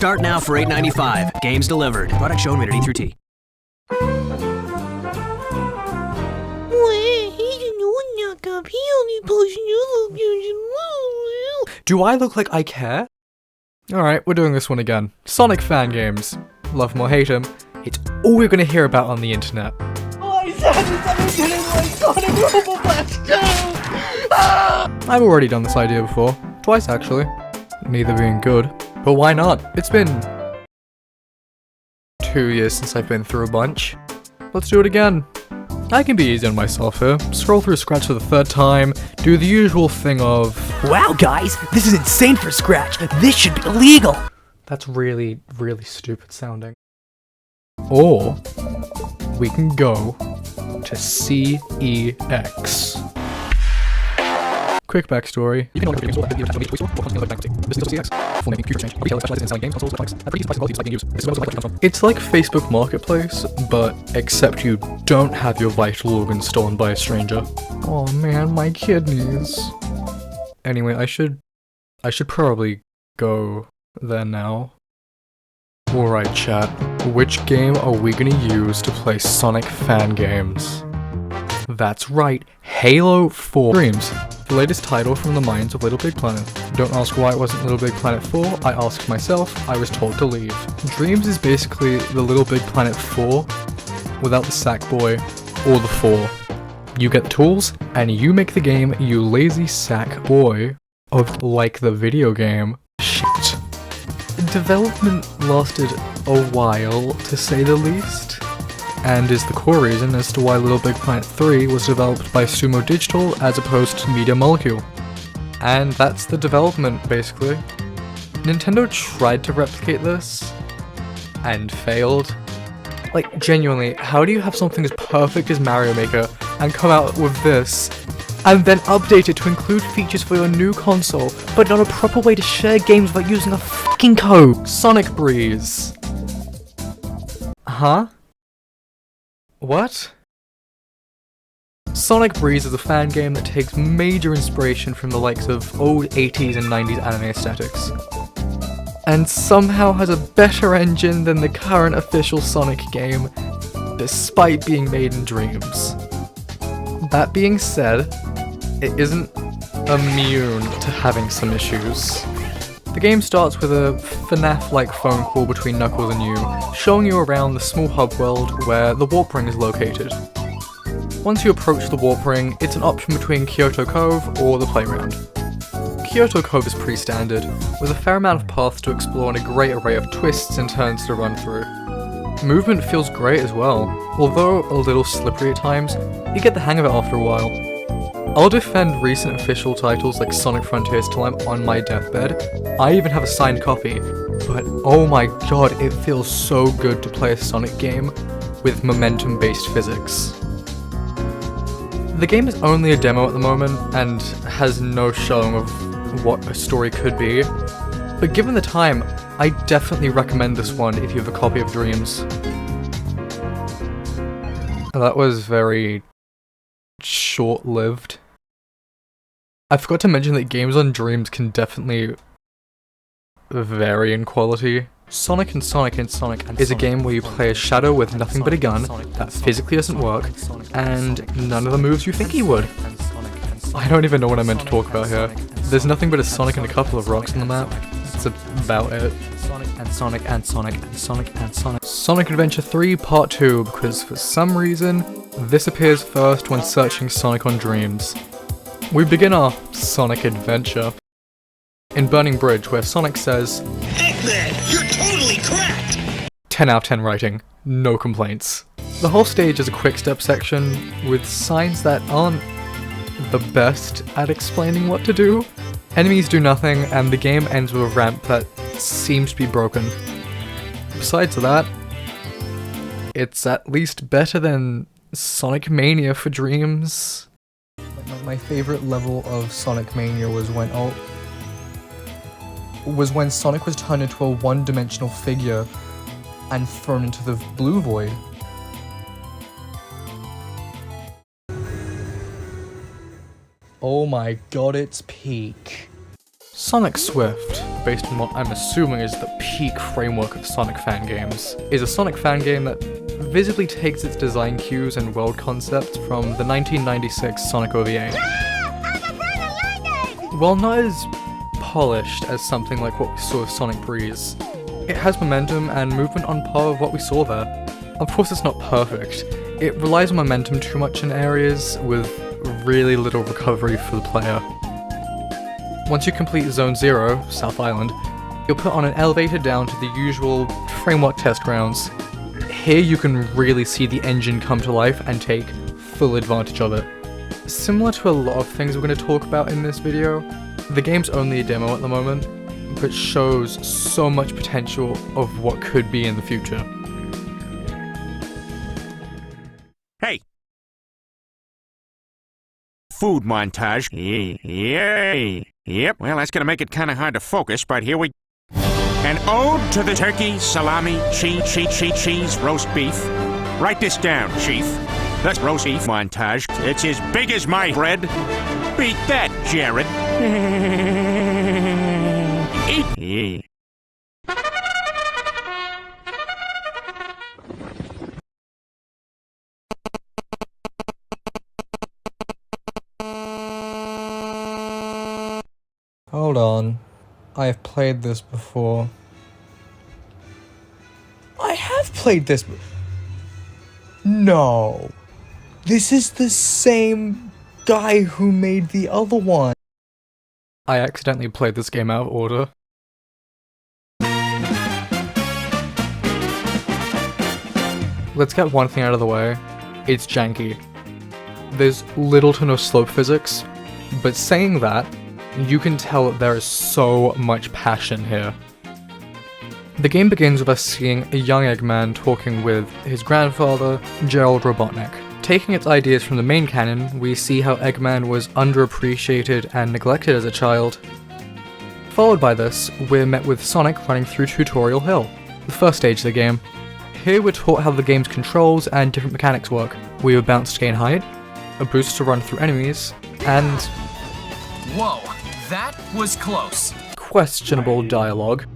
Start now for $8.95. Games delivered. Product shown rated E through T. Do I look like I care? Alright, we're doing this one again. Sonic fan games. Love him or hate him, it's all we're gonna hear about on the internet. I've already done this idea before. Twice actually. Neither being good. But why not? It's been 2 years since I've been through a bunch. Let's do it again. I can be easy on myself here. Scroll through Scratch for the third time, do the usual thing of, Wow guys, this is insane for Scratch. This should be illegal. that's really, really stupid sounding. Or we can go to CEX. Quick backstory. You can order video games this is CEX. Full name, computer change. Retailer specializes in selling games, consoles, electronics, and pre-used devices being used. This is where the comes from. It's like Facebook Marketplace, but except you don't have your vital organs stolen by a stranger. Oh man, my kidneys. Anyway, I should probably go there now. Alright chat, which game are we gonna use to play Sonic fan games? That's right, Halo 4 Dreams. The latest title from the minds of LittleBigPlanet. Don't ask why it wasn't LittleBigPlanet 4, I asked myself, I was told to leave. Dreams is basically the LittleBigPlanet 4 without the Sackboy or the 4. You get the tools, and you make the game, you lazy sack boy of like the video game. Shit. Development lasted a while, to say the least. And is the core reason as to why LittleBigPlanet3 was developed by Sumo Digital as opposed to Media Molecule. And that's the development, basically. Nintendo tried to replicate this, and failed. Like, genuinely, how do you have something as perfect as Mario Maker, and come out with this, and then update it to include features for your new console, but not a proper way to share games without using a fucking code? Sonic Breeze. Huh? What? Sonic Breeze is a fan game that takes major inspiration from the likes of old 80s and 90s anime aesthetics, and somehow has a better engine than the current official Sonic game, despite being made in Dreams. That being said, it isn't immune to having some issues. The game starts with a FNAF-like phone call between Knuckles and you, showing you around the small hub world where the warp ring is located. Once you approach the warp ring, it's an option between Kyoto Cove or the playground. Kyoto Cove is pretty standard, with a fair amount of paths to explore and a great array of twists and turns to run through. Movement feels great as well, although a little slippery at times, you get the hang of it after a while. I'll defend recent official titles like Sonic Frontiers till I'm on my deathbed. I even have a signed copy, but oh my god, it feels so good to play a Sonic game with momentum-based physics. The game is only a demo at the moment, and has no showing of what a story could be, but given the time, I definitely recommend this one if you have a copy of Dreams. That was very short-lived. I forgot to mention that games on Dreams can definitely vary in quality. Sonic and Sonic and Sonic is a game where you play a shadow with nothing but a gun that physically doesn't work, and none of the moves you think he would. I don't even know what I meant to talk about here. There's nothing but a Sonic and a couple of rocks on the map. That's about it. Sonic and Sonic and Sonic and Sonic and Sonic. Sonic Adventure 3 Part 2, because for some reason, this appears first when searching Sonic on Dreams. We begin our Sonic adventure in Burning Bridge, where Sonic says, Heck man, you're totally cracked! 10 out of 10 writing, no complaints. The whole stage is a quick step section with signs that aren't the best at explaining what to do. Enemies do nothing, and the game ends with a ramp that seems to be broken. Besides that, it's at least better than Sonic Mania for Dreams. My favorite level of Sonic Mania was when Sonic was turned into a one-dimensional figure and thrown into the blue void. Oh my god, it's peak. Sonic Swift, based on what I'm assuming is the peak framework of Sonic fan games is a Sonic fan game that visibly takes its design cues and world concepts from the 1996 Sonic OVA. While not as polished as something like what we saw with Sonic Breeze, it has momentum and movement on par with what we saw there. Of course it's not perfect. It relies on momentum too much in areas with really little recovery for the player. Once you complete Zone 0, South Island, you'll put on an elevator down to the usual framework test grounds. Here you can really see the engine come to life and take full advantage of it. Similar to a lot of things we're going to talk about in this video, the game's only a demo at the moment, but shows so much potential of what could be in the future. Hey! Food montage. Yay! Yep, well, that's gonna make it kinda hard to focus, but here we... An ode to the turkey, salami, cheese, roast beef. Write this down, Chief. That's roast beef montage. It's as big as my bread. Beat that, Jared. Eat. Hold on. I have played this before. I have played this. No. This is the same guy who made the other one. I accidentally played this game out of order. Let's get one thing out of the way. It's janky. There's little to no slope physics, but saying that, you can tell that there is so much passion here. The game begins with us seeing a young Eggman talking with his grandfather, Gerald Robotnik. Taking its ideas from the main canon, we see how Eggman was underappreciated and neglected as a child. Followed by this, we're met with Sonic running through Tutorial Hill, the first stage of the game. Here we're taught how the game's controls and different mechanics work. We have a bounce to gain height, a boost to run through enemies, and... Whoa, that was close. Questionable dialogue.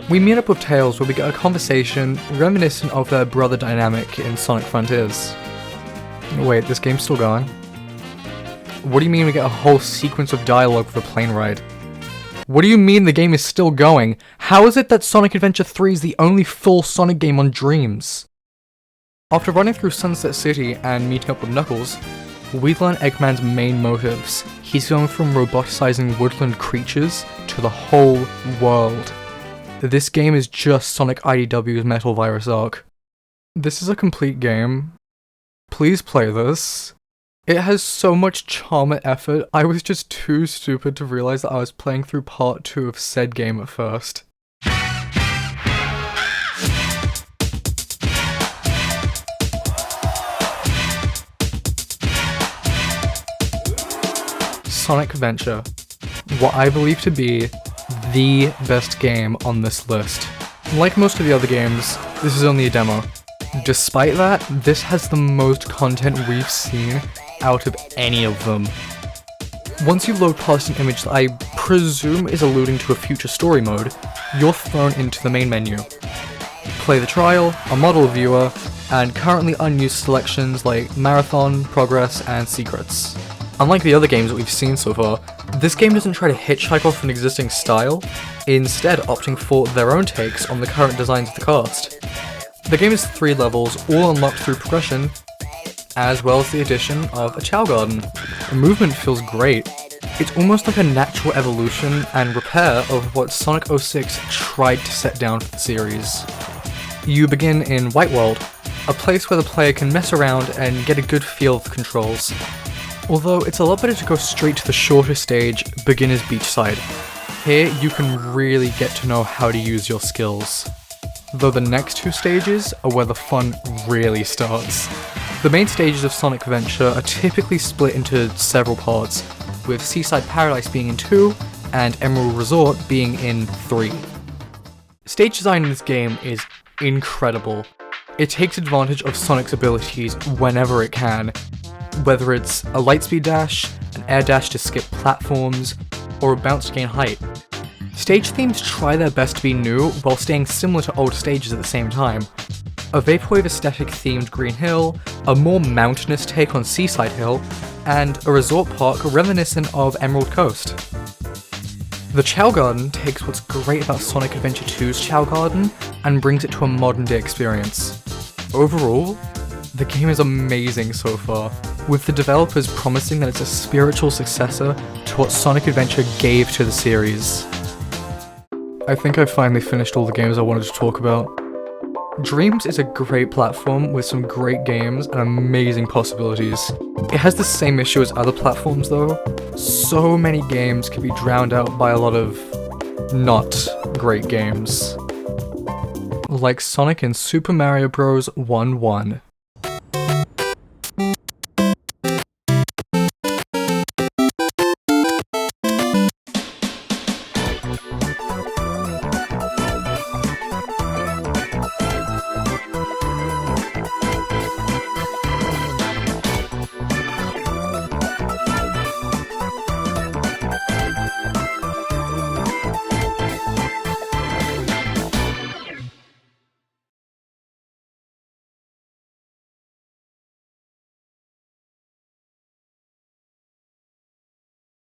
We meet up with Tails where we get a conversation reminiscent of their brother dynamic in Sonic Frontiers. Wait, this game's still going? What do you mean we get a whole sequence of dialogue for the plane ride? What do you mean the game is still going? How is it that Sonic Adventure 3 is the only full Sonic game on Dreams? After running through Sunset City and meeting up with Knuckles, we learn Eggman's main motives. He's going from roboticizing woodland creatures to the whole world. This game is just Sonic IDW's Metal Virus arc. This is a complete game. Please play this. It has so much charm and effort, I was just too stupid to realize that I was playing through part 2 of said game at first. Sonic Adventure, what I believe to be the best game on this list. Like most of the other games, this is only a demo. Despite that, this has the most content we've seen out of any of them. Once you load past an image that I presume is alluding to a future story mode, you're thrown into the main menu. Play the trial, a model viewer, and currently unused selections like Marathon, Progress, and Secrets. Unlike the other games that we've seen so far, this game doesn't try to hitchhike off an existing style, instead opting for their own takes on the current designs of the cast. The game is 3 levels, all unlocked through progression, as well as the addition of a Chow Garden. The movement feels great. It's almost like a natural evolution and repair of what Sonic 06 tried to set down for the series. You begin in White World, a place where the player can mess around and get a good feel of the controls. Although it's a lot better to go straight to the shorter stage, Beginner's Beachside. Here you can really get to know how to use your skills. Though the next 2 stages are where the fun really starts. The main stages of Sonic Adventure are typically split into several parts, with Seaside Paradise being in 2, and Emerald Resort being in 3. Stage design in this game is incredible. It takes advantage of Sonic's abilities whenever it can, whether it's a lightspeed dash, an air dash to skip platforms, or a bounce to gain height. Stage themes try their best to be new while staying similar to old stages at the same time. A vaporwave aesthetic themed Green Hill, a more mountainous take on Seaside Hill, and a resort park reminiscent of Emerald Coast. The Chow Garden takes what's great about Sonic Adventure 2's Chow Garden and brings it to a modern day experience. Overall, the game is amazing so far, with the developers promising that it's a spiritual successor to what Sonic Adventure gave to the series. I think I finally finished all the games I wanted to talk about. Dreams is a great platform with some great games and amazing possibilities. It has the same issue as other platforms though. So many games can be drowned out by a lot of not great games. Like Sonic and Super Mario Bros. 1-1.